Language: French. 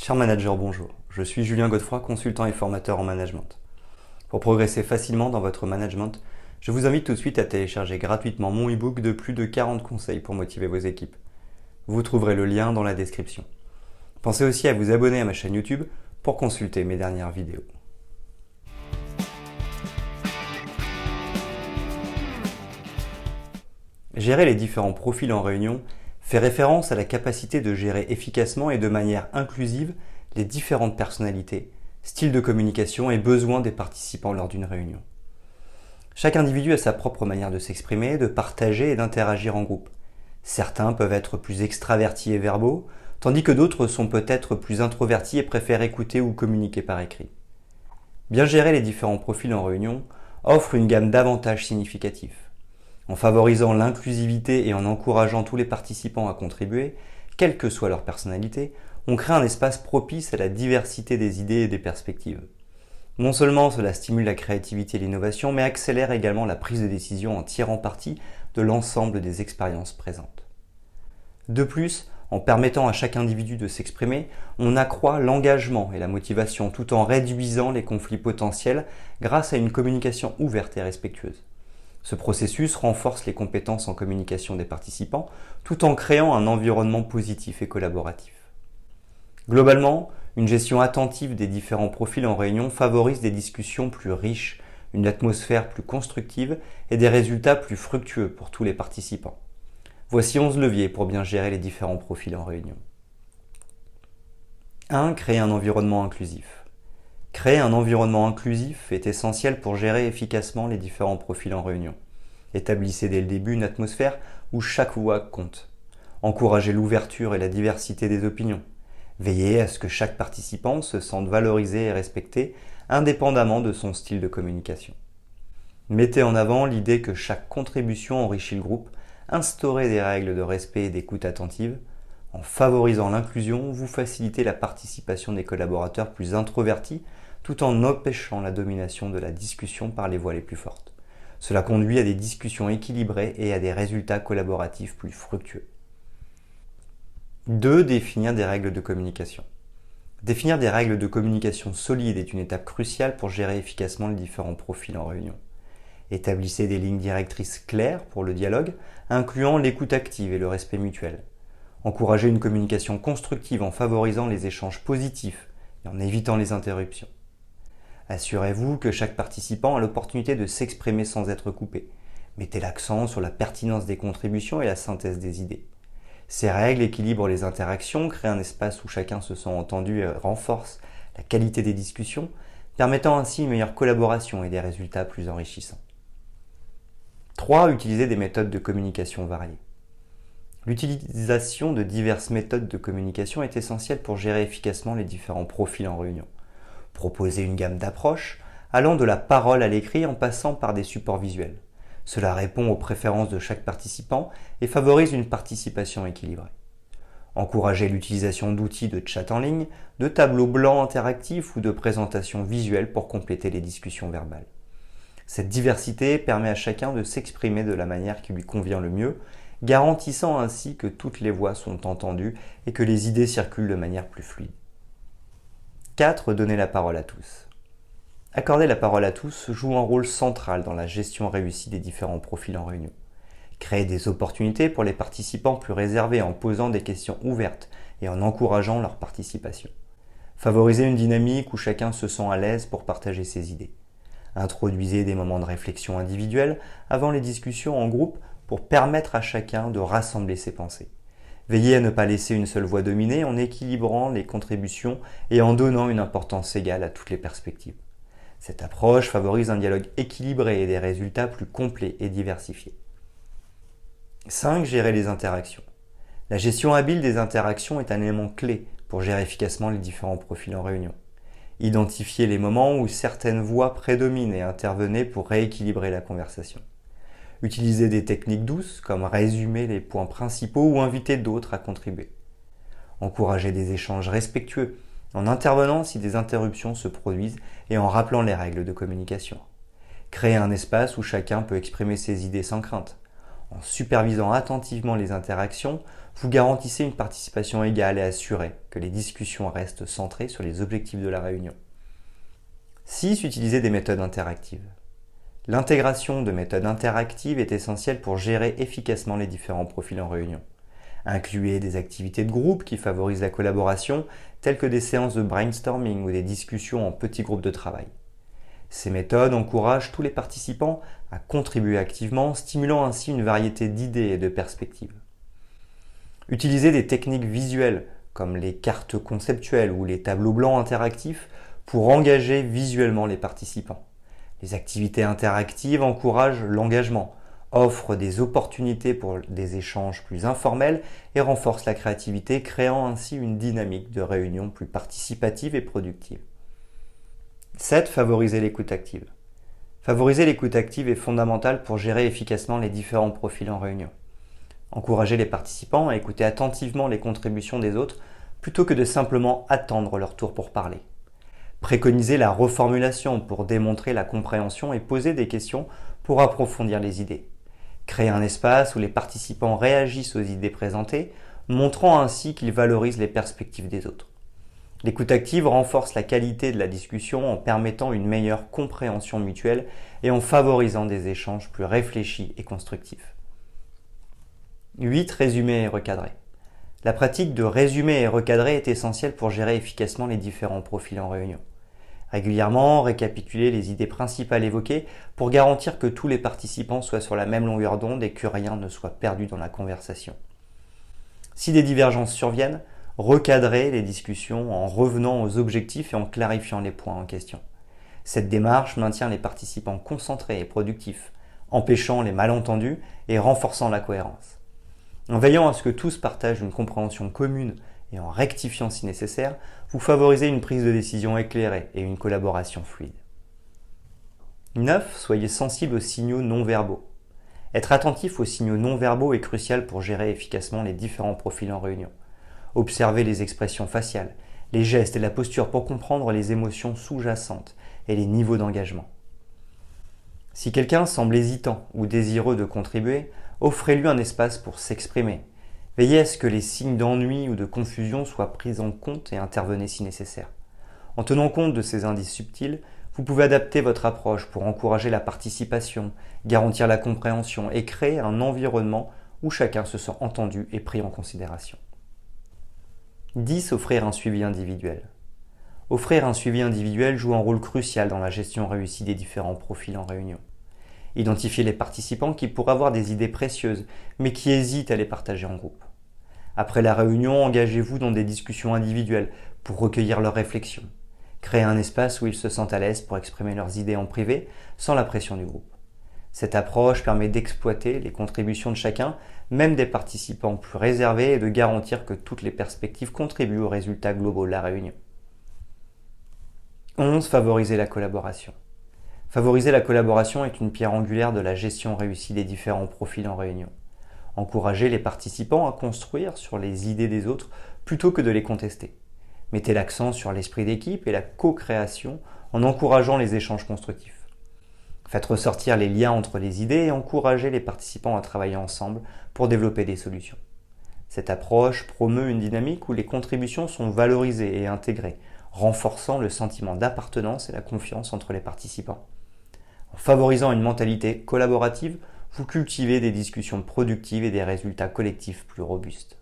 Cher manager, bonjour. Je suis Julien Godefroy, consultant et formateur en management. Pour progresser facilement dans votre management, je vous invite tout de suite à télécharger gratuitement mon e-book de plus de 40 conseils pour motiver vos équipes. Vous trouverez le lien dans la description. Pensez aussi à vous abonner à ma chaîne YouTube pour consulter mes dernières vidéos. Gérer les différents profils en réunion fait référence à la capacité de gérer efficacement et de manière inclusive les différentes personnalités, styles de communication et besoins des participants lors d'une réunion. Chaque individu a sa propre manière de s'exprimer, de partager et d'interagir en groupe. Certains peuvent être plus extravertis et verbaux, tandis que d'autres sont peut-être plus introvertis et préfèrent écouter ou communiquer par écrit. Bien gérer les différents profils en réunion offre une gamme d'avantages significatifs. En favorisant l'inclusivité et en encourageant tous les participants à contribuer, quelle que soit leur personnalité, on crée un espace propice à la diversité des idées et des perspectives. Non seulement cela stimule la créativité et l'innovation, mais accélère également la prise de décision en tirant parti de l'ensemble des expériences présentes. De plus, en permettant à chaque individu de s'exprimer, on accroît l'engagement et la motivation tout en réduisant les conflits potentiels grâce à une communication ouverte et respectueuse. Ce processus renforce les compétences en communication des participants tout en créant un environnement positif et collaboratif. Globalement, une gestion attentive des différents profils en réunion favorise des discussions plus riches, une atmosphère plus constructive et des résultats plus fructueux pour tous les participants. Voici 11 leviers pour bien gérer les différents profils en réunion. 1. Créer un environnement inclusif. Créer un environnement inclusif est essentiel pour gérer efficacement les différents profils en réunion. Établissez dès le début une atmosphère où chaque voix compte. Encouragez l'ouverture et la diversité des opinions. Veillez à ce que chaque participant se sente valorisé et respecté, indépendamment de son style de communication. Mettez en avant l'idée que chaque contribution enrichit le groupe, instaurez des règles de respect et d'écoute attentive. En favorisant l'inclusion, vous facilitez la participation des collaborateurs plus introvertis, tout en empêchant la domination de la discussion par les voix les plus fortes. Cela conduit à des discussions équilibrées et à des résultats collaboratifs plus fructueux. 2. Définir des règles de communication. Définir des règles de communication solides est une étape cruciale pour gérer efficacement les différents profils en réunion. Établissez des lignes directrices claires pour le dialogue, incluant l'écoute active et le respect mutuel. Encouragez une communication constructive en favorisant les échanges positifs et en évitant les interruptions. Assurez-vous que chaque participant a l'opportunité de s'exprimer sans être coupé. Mettez l'accent sur la pertinence des contributions et la synthèse des idées. Ces règles équilibrent les interactions, créent un espace où chacun se sent entendu et renforcent la qualité des discussions, permettant ainsi une meilleure collaboration et des résultats plus enrichissants. 3. Utilisez des méthodes de communication variées. L'utilisation de diverses méthodes de communication est essentielle pour gérer efficacement les différents profils en réunion. Proposez une gamme d'approches allant de la parole à l'écrit en passant par des supports visuels. Cela répond aux préférences de chaque participant et favorise une participation équilibrée. Encouragez l'utilisation d'outils de chat en ligne, de tableaux blancs interactifs ou de présentations visuelles pour compléter les discussions verbales. Cette diversité permet à chacun de s'exprimer de la manière qui lui convient le mieux, garantissant ainsi que toutes les voix sont entendues et que les idées circulent de manière plus fluide. 4. Donner la parole à tous. Accorder la parole à tous joue un rôle central dans la gestion réussie des différents profils en réunion. Créer des opportunités pour les participants plus réservés en posant des questions ouvertes et en encourageant leur participation. Favorisez une dynamique où chacun se sent à l'aise pour partager ses idées. Introduisez des moments de réflexion individuelle avant les discussions en groupe pour permettre à chacun de rassembler ses pensées. Veillez à ne pas laisser une seule voix dominer en équilibrant les contributions et en donnant une importance égale à toutes les perspectives. Cette approche favorise un dialogue équilibré et des résultats plus complets et diversifiés. 5. Gérer les interactions. La gestion habile des interactions est un élément clé pour gérer efficacement les différents profils en réunion. Identifiez les moments où certaines voix prédominent et intervenez pour rééquilibrer la conversation. Utilisez des techniques douces comme résumer les points principaux ou inviter d'autres à contribuer. Encouragez des échanges respectueux en intervenant si des interruptions se produisent et en rappelant les règles de communication. Créez un espace où chacun peut exprimer ses idées sans crainte. En supervisant attentivement les interactions, vous garantissez une participation égale et assurez que les discussions restent centrées sur les objectifs de la réunion. 6. Utilisez des méthodes interactives. L'intégration de méthodes interactives est essentielle pour gérer efficacement les différents profils en réunion. Incluez des activités de groupe qui favorisent la collaboration, telles que des séances de brainstorming ou des discussions en petits groupes de travail. Ces méthodes encouragent tous les participants à contribuer activement, stimulant ainsi une variété d'idées et de perspectives. Utilisez des techniques visuelles, comme les cartes conceptuelles ou les tableaux blancs interactifs, pour engager visuellement les participants. Les activités interactives encouragent l'engagement, offrent des opportunités pour des échanges plus informels et renforcent la créativité, créant ainsi une dynamique de réunion plus participative et productive. 7. Favoriser l'écoute active. Favoriser l'écoute active est fondamental pour gérer efficacement les différents profils en réunion. Encouragez les participants à écouter attentivement les contributions des autres plutôt que de simplement attendre leur tour pour parler. Préconisez la reformulation pour démontrer la compréhension et poser des questions pour approfondir les idées. Créez un espace où les participants réagissent aux idées présentées, montrant ainsi qu'ils valorisent les perspectives des autres. L'écoute active renforce la qualité de la discussion en permettant une meilleure compréhension mutuelle et en favorisant des échanges plus réfléchis et constructifs. 8. Résumer et recadrer. La pratique de résumer et recadrer est essentielle pour gérer efficacement les différents profils en réunion. Régulièrement, récapitulez les idées principales évoquées pour garantir que tous les participants soient sur la même longueur d'onde et que rien ne soit perdu dans la conversation. Si des divergences surviennent, recadrez les discussions en revenant aux objectifs et en clarifiant les points en question. Cette démarche maintient les participants concentrés et productifs, empêchant les malentendus et renforçant la cohérence. En veillant à ce que tous partagent une compréhension commune et en rectifiant si nécessaire, vous favorisez une prise de décision éclairée et une collaboration fluide. 9. Soyez sensible aux signaux non-verbaux. Être attentif aux signaux non-verbaux est crucial pour gérer efficacement les différents profils en réunion. Observez les expressions faciales, les gestes et la posture pour comprendre les émotions sous-jacentes et les niveaux d'engagement. Si quelqu'un semble hésitant ou désireux de contribuer, offrez-lui un espace pour s'exprimer. Veillez à ce que les signes d'ennui ou de confusion soient pris en compte et intervenez si nécessaire. En tenant compte de ces indices subtils, vous pouvez adapter votre approche pour encourager la participation, garantir la compréhension et créer un environnement où chacun se sent entendu et pris en considération. 10. Offrir un suivi individuel. Offrir un suivi individuel joue un rôle crucial dans la gestion réussie des différents profils en réunion. Identifiez les participants qui pourraient avoir des idées précieuses, mais qui hésitent à les partager en groupe. Après la réunion, engagez-vous dans des discussions individuelles pour recueillir leurs réflexions. Créez un espace où ils se sentent à l'aise pour exprimer leurs idées en privé, sans la pression du groupe. Cette approche permet d'exploiter les contributions de chacun, même des participants plus réservés, et de garantir que toutes les perspectives contribuent aux résultats globaux de la réunion. 11. Favoriser la collaboration. Favoriser la collaboration est une pierre angulaire de la gestion réussie des différents profils en réunion. Encouragez les participants à construire sur les idées des autres plutôt que de les contester. Mettez l'accent sur l'esprit d'équipe et la co-création en encourageant les échanges constructifs. Faites ressortir les liens entre les idées et encouragez les participants à travailler ensemble pour développer des solutions. Cette approche promeut une dynamique où les contributions sont valorisées et intégrées, renforçant le sentiment d'appartenance et la confiance entre les participants. En favorisant une mentalité collaborative, vous cultivez des discussions productives et des résultats collectifs plus robustes.